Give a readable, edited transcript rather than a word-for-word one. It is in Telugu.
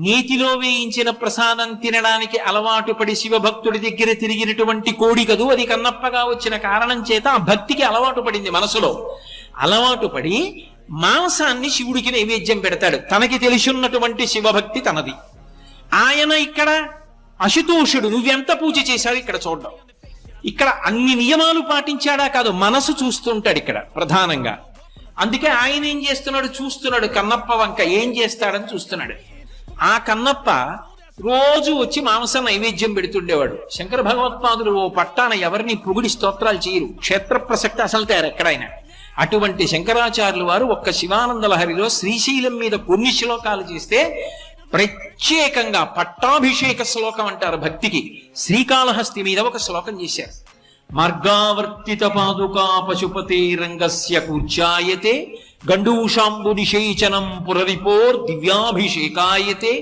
నేతిలో వేయించిన ప్రసాదం తినడానికి అలవాటు పడి శివభక్తుడి దగ్గర తిరిగినటువంటి కోడి కదూ అది కన్నప్పగా వచ్చిన కారణం చేత ఆ భక్తికి అలవాటు పడింది మనసులో. అలవాటు పడి మాంసాన్ని శివుడికి నైవేద్యం పెడతాడు. తనకి తెలిసిన్నటువంటి శివభక్తి తనది. ఆయన ఇక్కడ అశుతోషుడు నువ్వెంత పూజ చేశావు ఇక్కడ చూడ్డం. ఇక్కడ అన్ని నియమాలు పాటించాడా కాదు, మనసు చూస్తుంటాడు ఇక్కడ ప్రధానంగా. అందుకే ఆయన ఏం చేస్తున్నాడు చూస్తున్నాడు, కన్నప్ప వంక ఏం చేస్తాడని చూస్తున్నాడు. ఆ కన్నప్ప రోజు వచ్చి మాంసం నైవేద్యం పెడుతుండేవాడు. శంకర భగవత్పాదులు ఓ పట్టాన ఎవరిని పొగిడి స్తోత్రాలు చేయరు, క్షేత్ర ప్రసక్తి అసలు తయారు ఎక్కడైనా. అటువంటి శంకరాచార్యులు వారు ఒక్క శివానంద లహరిలో శ్రీశైలం మీద కొన్ని శ్లోకాలు చేస్తే ప్రత్యేకంగా పట్టాభిషేక శ్లోకం అంటారు భక్తికి. శ్రీకాళహస్తి మీద ఒక శ్లోకం చేశారు. మార్గావర్తిత పాదుకా పశుపతే రంగస్య కూర్చాయతే గండూషాంబు నిషేచనం పురరిపోర్ దివ్యాభిషేకాయతే